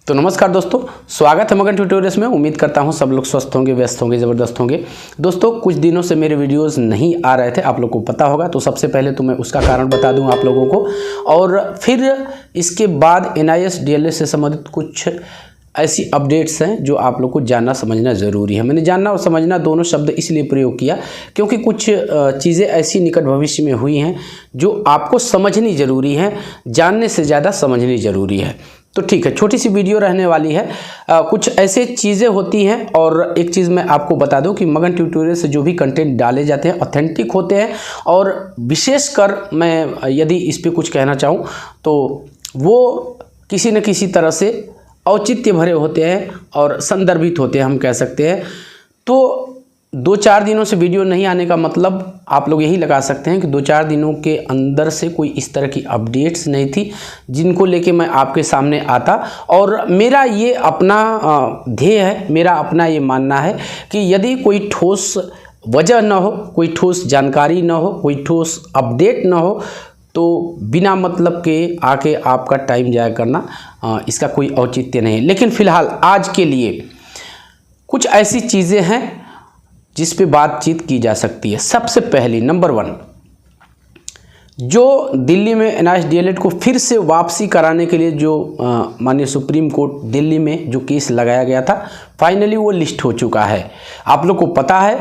तो नमस्कार दोस्तों, स्वागत है मगन ट्यूटोरियल्स में। उम्मीद करता हूं सब लोग स्वस्थ होंगे, व्यस्त होंगे, ज़बरदस्त होंगे। दोस्तों कुछ दिनों से मेरे वीडियोस नहीं आ रहे थे, आप लोग को पता होगा। तो सबसे पहले तो मैं उसका कारण बता दूं आप लोगों को, और फिर इसके बाद NIS DLS से संबंधित कुछ ऐसी अपडेट्स हैं जो आप लोग को जानना समझना ज़रूरी है। मैंने जानना और समझना दोनों शब्द इसलिए प्रयोग किया क्योंकि कुछ चीज़ें ऐसी निकट भविष्य में हुई हैं जो आपको समझनी ज़रूरी है, जानने से ज़्यादा समझनी ज़रूरी है। तो ठीक है, छोटी सी वीडियो रहने वाली है। कुछ ऐसे चीज़ें होती हैं, और एक चीज़ मैं आपको बता दूं कि मगन ट्यूटोरियल से जो भी कंटेंट डाले जाते हैं ऑथेंटिक होते हैं, और विशेषकर मैं यदि इस पे कुछ कहना चाहूँ तो वो किसी न किसी तरह से औचित्य भरे होते हैं और संदर्भित होते हैं, हम कह सकते हैं। तो 2-4 दिनों से वीडियो नहीं आने का मतलब आप लोग यही लगा सकते हैं कि 2-4 दिनों के अंदर से कोई इस तरह की अपडेट्स नहीं थी जिनको लेके मैं आपके सामने आता। और मेरा ये अपना ध्येय है, मेरा अपना ये मानना है कि यदि कोई ठोस वजह ना हो, कोई ठोस जानकारी ना हो, कोई ठोस अपडेट ना हो, तो बिना मतलब के आके आपका टाइम जाया करना इसका कोई औचित्य नहीं। लेकिन फ़िलहाल आज के लिए कुछ ऐसी चीज़ें हैं जिस पे बातचीत की जा सकती है। सबसे पहली नंबर 1, जो दिल्ली में NIS DLS को फिर से वापसी कराने के लिए जो माननीय सुप्रीम कोर्ट दिल्ली में जो केस लगाया गया था, फाइनली वो लिस्ट हो चुका है। आप लोग को पता है,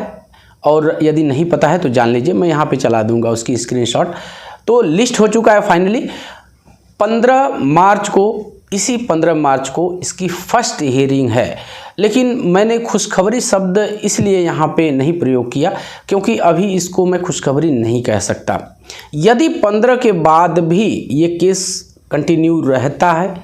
और यदि नहीं पता है तो जान लीजिए, मैं यहाँ पे चला दूंगा उसकी स्क्रीनशॉट। तो लिस्ट हो चुका है फाइनली। 15 मार्च को, इसी 15 मार्च को इसकी फर्स्ट हियरिंग है। लेकिन मैंने खुशखबरी शब्द इसलिए यहाँ पे नहीं प्रयोग किया क्योंकि अभी इसको मैं खुशखबरी नहीं कह सकता। यदि 15 के बाद भी ये केस कंटिन्यू रहता है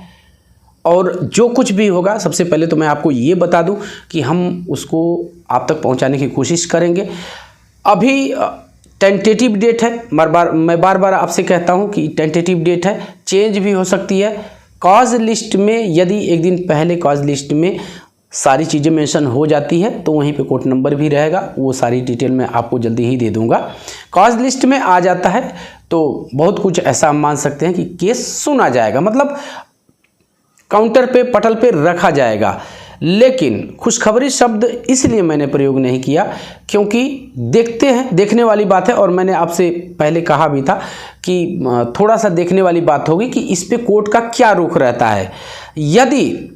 और जो कुछ भी होगा, सबसे पहले तो मैं आपको ये बता दूं कि हम उसको आप तक पहुँचाने की कोशिश करेंगे। अभी टेंटेटिव डेट है, मैं बार बार आपसे कहता हूँ कि टेंटेटिव डेट है, चेंज भी हो सकती है। कॉज लिस्ट में यदि एक दिन पहले कॉज लिस्ट में सारी चीज़ें मेंशन हो जाती है तो वहीं पे कोर्ट नंबर भी रहेगा, वो सारी डिटेल मैं आपको जल्दी ही दे दूंगा। कॉज लिस्ट में आ जाता है तो बहुत कुछ ऐसा हम मान सकते हैं कि केस सुना जाएगा, मतलब काउंटर पे, पटल पे रखा जाएगा। लेकिन खुशखबरी शब्द इसलिए मैंने प्रयोग नहीं किया क्योंकि देखते हैं, देखने वाली बात है। और मैंने आपसे पहले कहा भी था कि थोड़ा सा देखने वाली बात होगी कि इस पे कोर्ट का क्या रुख रहता है। यदि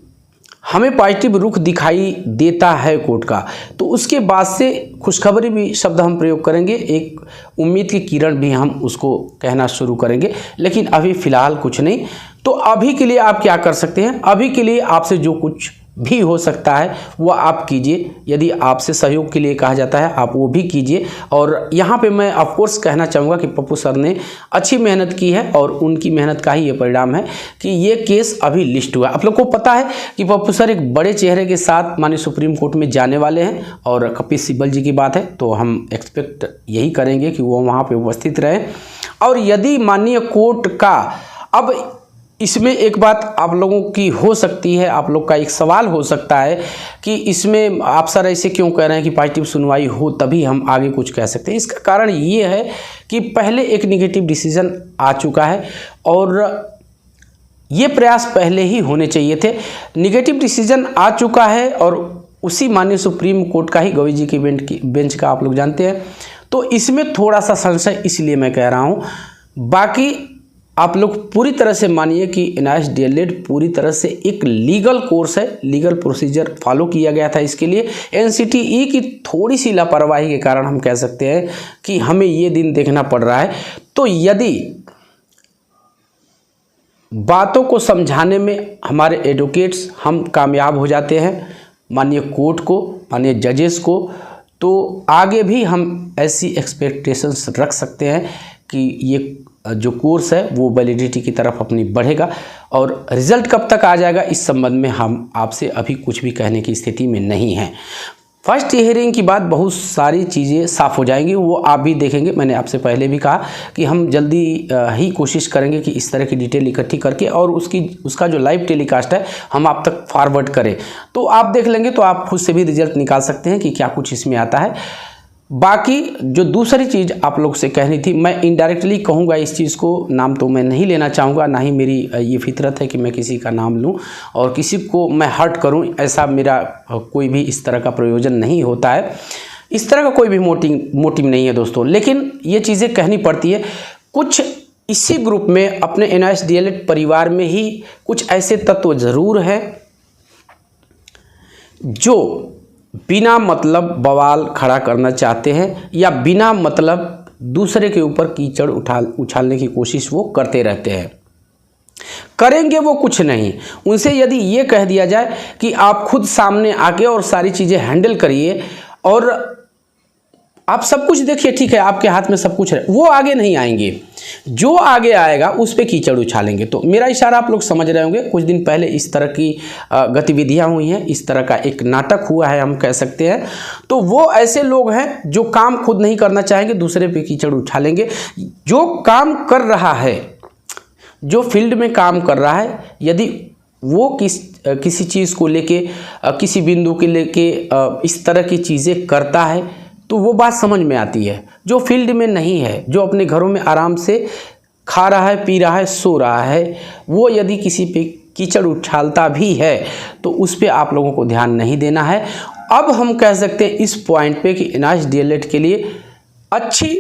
हमें पॉजिटिव रुख दिखाई देता है कोर्ट का, तो उसके बाद से खुशखबरी भी शब्द हम प्रयोग करेंगे, एक उम्मीद की किरण भी हम उसको कहना शुरू करेंगे। लेकिन अभी फ़िलहाल कुछ नहीं। तो अभी के लिए आप क्या कर सकते हैं, अभी के लिए आपसे जो कुछ भी हो सकता है वो आप कीजिए। यदि आपसे सहयोग के लिए कहा जाता है आप वो भी कीजिए। और यहाँ पे मैं ऑफ कोर्स कहना चाहूँगा कि पप्पू सर ने अच्छी मेहनत की है, और उनकी मेहनत का ही ये परिणाम है कि ये केस अभी लिस्ट हुआ। आप लोग को पता है कि पप्पू सर एक बड़े चेहरे के साथ माननीय सुप्रीम कोर्ट में जाने वाले हैं, और कपिल सिब्बल जी की बात है तो हम एक्सपेक्ट यही करेंगे कि वो वहाँ पर उपस्थित रहे। और यदि माननीय कोर्ट का, अब इसमें एक बात आप लोगों की हो सकती है, आप लोग का एक सवाल हो सकता है कि इसमें आप सर ऐसे क्यों कह रहे हैं कि पॉजिटिव सुनवाई हो तभी हम आगे कुछ कह सकते हैं। इसका कारण ये है कि पहले एक निगेटिव डिसीजन आ चुका है, और ये प्रयास पहले ही होने चाहिए थे। निगेटिव डिसीजन आ चुका है, और उसी माननीय सुप्रीम कोर्ट का ही गवई जी की बेंच का आप लोग जानते हैं। तो इसमें थोड़ा सा संशय इसलिए मैं कह रहा हूँ। बाकी आप लोग पूरी तरह से मानिए कि NIS DLS पूरी तरह से एक लीगल कोर्स है, लीगल प्रोसीजर फॉलो किया गया था। इसके लिए NCTE की थोड़ी सी लापरवाही के कारण हम कह सकते हैं कि हमें ये दिन देखना पड़ रहा है। तो यदि बातों को समझाने में हमारे एडवोकेट्स हम कामयाब हो जाते हैं, माननीय कोर्ट को, माननीय जजेस को, तो आगे भी हम ऐसी एक्सपेक्टेशंस रख सकते हैं कि ये जो कोर्स है वो वैलिडिटी की तरफ अपनी बढ़ेगा। और रिज़ल्ट कब तक आ जाएगा इस संबंध में हम आपसे अभी कुछ भी कहने की स्थिति में नहीं हैं। फर्स्ट हियरिंग की बाद बहुत सारी चीज़ें साफ़ हो जाएंगी, वो आप भी देखेंगे। मैंने आपसे पहले भी कहा कि हम जल्दी ही कोशिश करेंगे कि इस तरह की डिटेल इकट्ठी करके और उसका जो लाइव टेलीकास्ट है हम आप तक फॉरवर्ड करें, तो आप देख लेंगे, तो आप खुद से भी रिजल्ट निकाल सकते हैं कि क्या कुछ इसमें आता है। बाकी जो दूसरी चीज़ आप लोग से कहनी थी, मैं इनडायरेक्टली कहूँगा इस चीज़ को, नाम तो मैं नहीं लेना चाहूँगा, ना ही मेरी ये फितरत है कि मैं किसी का नाम लूँ और किसी को मैं हर्ट करूँ, ऐसा मेरा कोई भी इस तरह का प्रयोजन नहीं होता है, इस तरह का कोई भी मोटिव नहीं है दोस्तों। लेकिन ये चीज़ें कहनी पड़ती है। कुछ इसी ग्रुप में अपने NIST DLED परिवार में ही कुछ ऐसे तत्व ज़रूर हैं जो बिना मतलब बवाल खड़ा करना चाहते हैं या बिना मतलब दूसरे के ऊपर कीचड़ उछालने की कोशिश वो करते रहते हैं। करेंगे वो कुछ नहीं। उनसे यदि ये कह दिया जाए कि आप खुद सामने आके और सारी चीज़ें हैंडल करिए और आप सब कुछ देखिए, ठीक है आपके हाथ में सब कुछ है, वो आगे नहीं आएंगे। जो आगे आएगा उस पे कीचड़ उछालेंगे। तो मेरा इशारा आप लोग समझ रहे होंगे। कुछ दिन पहले इस तरह की गतिविधियां हुई हैं, इस तरह का एक नाटक हुआ है हम कह सकते हैं। तो वो ऐसे लोग हैं जो काम खुद नहीं करना चाहेंगे, दूसरे पे कीचड़ उछालेंगे। जो काम कर रहा है, जो फील्ड में काम कर रहा है, यदि वो किसी चीज़ को लेके, किसी बिंदु के लेके इस तरह की चीज़ें करता है तो वो बात समझ में आती है। जो फील्ड में नहीं है, जो अपने घरों में आराम से खा रहा है, पी रहा है, सो रहा है, वो यदि किसी पे कीचड़ उछालता भी है तो उस पे आप लोगों को ध्यान नहीं देना है। अब हम कह सकते हैं इस पॉइंट पे कि NIST DLED के लिए अच्छी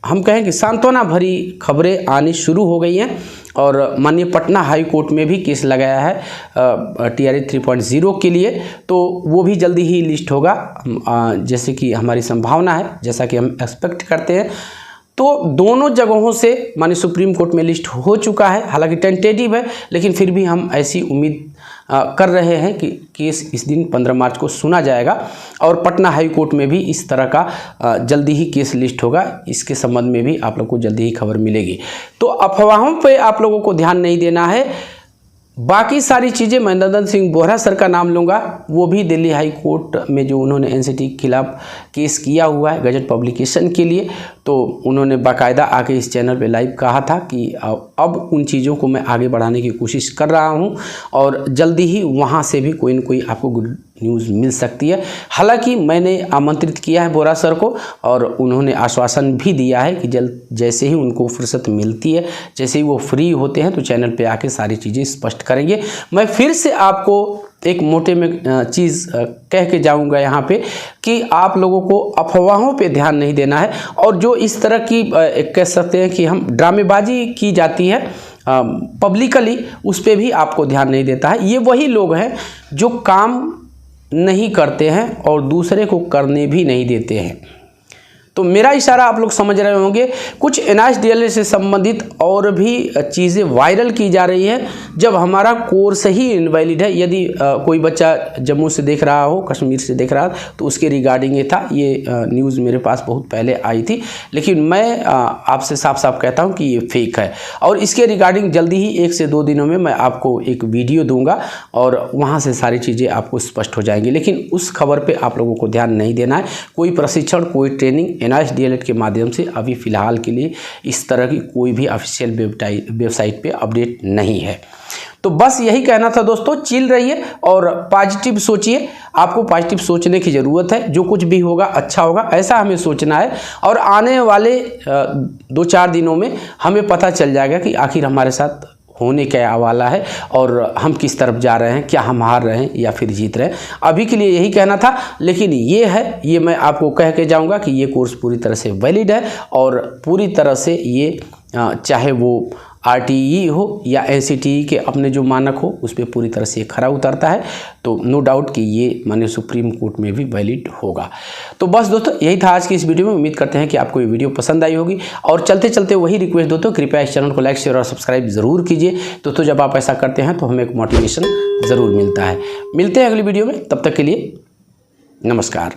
हम कहें कि सांत्वना भरी खबरें आनी शुरू हो गई हैं और माननीय पटना हाई कोर्ट में भी केस लगाया है TRA 3.0 के लिए। तो वो भी जल्दी ही लिस्ट होगा, जैसे कि हमारी संभावना है, जैसा कि हम एक्सपेक्ट करते हैं। तो दोनों जगहों से माननीय सुप्रीम कोर्ट में लिस्ट हो चुका है, हालांकि टेंटेटिव है, लेकिन फिर भी हम ऐसी उम्मीद कर रहे हैं कि केस इस दिन 15 मार्च को सुना जाएगा और पटना हाई कोर्ट में भी इस तरह का जल्दी ही केस लिस्ट होगा। इसके संबंध में भी आप लोग को जल्दी ही खबर मिलेगी। तो अफवाहों पे आप लोगों को ध्यान नहीं देना है। बाकी सारी चीज़ें, मैं नंदन सिंह बोहरा सर का नाम लूँगा, वो भी दिल्ली हाई कोर्ट में जो उन्होंने NCT के खिलाफ केस किया हुआ है गजट पब्लिकेशन के लिए, तो उन्होंने बाकायदा आके इस चैनल पे लाइव कहा था कि अब उन चीज़ों को मैं आगे बढ़ाने की कोशिश कर रहा हूँ और जल्दी ही वहाँ से भी कोई न कोई आपको गुड न्यूज़ मिल सकती है। हालांकि मैंने आमंत्रित किया है बोरा सर को और उन्होंने आश्वासन भी दिया है कि जैसे ही उनको फुर्सत मिलती है, जैसे ही वो फ्री होते हैं तो चैनल पे आके सारी चीज़ें स्पष्ट करेंगे। मैं फिर से आपको एक मोटे में चीज़ कह के जाऊंगा यहाँ पे कि आप लोगों को अफवाहों पे ध्यान नहीं देना है और जो इस तरह की कह सकते हैं कि हम ड्रामेबाजी की जाती है पब्लिकली, उस पे भी आपको ध्यान नहीं देता है। ये वही लोग हैं जो काम नहीं करते हैं और दूसरे को करने भी नहीं देते हैं। तो मेरा इशारा आप लोग समझ रहे होंगे। कुछ NIST DLED से संबंधित और भी चीज़ें वायरल की जा रही है जब हमारा कोर्स ही इनवैलिड है। यदि कोई बच्चा जम्मू से देख रहा हो, कश्मीर से देख रहा तो उसके रिगार्डिंग ये था। ये न्यूज़ मेरे पास बहुत पहले आई थी, लेकिन मैं आपसे साफ साफ कहता हूँ कि ये फेक है और इसके रिगार्डिंग जल्दी ही 1 से 2 दिनों में मैं आपको एक वीडियो दूंगा और वहाँ से सारी चीज़ें आपको स्पष्ट हो जाएंगी। लेकिन उस खबर पर आप लोगों को ध्यान नहीं देना है। कोई प्रशिक्षण, कोई ट्रेनिंग NIST DLED के माध्यम से अभी फ़िलहाल के लिए इस तरह की कोई भी ऑफिशियल वेबसाइट पे अपडेट नहीं है। तो बस यही कहना था दोस्तों। चिल रहिए और पॉजिटिव सोचिए। आपको पॉजिटिव सोचने की ज़रूरत है। जो कुछ भी होगा अच्छा होगा, ऐसा हमें सोचना है और आने वाले 2-4 दिनों में हमें पता चल जाएगा कि आखिर हमारे साथ होने क्या वाला है और हम किस तरफ जा रहे हैं, क्या हम हार रहे हैं या फिर जीत रहे हैं। अभी के लिए यही कहना था। लेकिन ये है, ये मैं आपको कह के जाऊंगा कि ये कोर्स पूरी तरह से वैलिड है और पूरी तरह से ये चाहे वो RTE हो या NCTE के अपने जो मानक हो उस पर पूरी तरह से खरा उतरता है। तो नो डाउट कि ये माननीय सुप्रीम कोर्ट में भी वैलिड होगा। तो बस दोस्तों यही था आज की इस वीडियो में। उम्मीद करते हैं कि आपको ये वीडियो पसंद आई होगी और चलते चलते वही रिक्वेस्ट दोस्तों, कृपया इस चैनल को लाइक, शेयर और सब्सक्राइब ज़रूर कीजिए। दोस्तों जब आप ऐसा करते हैं तो हमें एक मोटिवेशन ज़रूर मिलता है। मिलते हैं अगली वीडियो में, तब तक के लिए नमस्कार।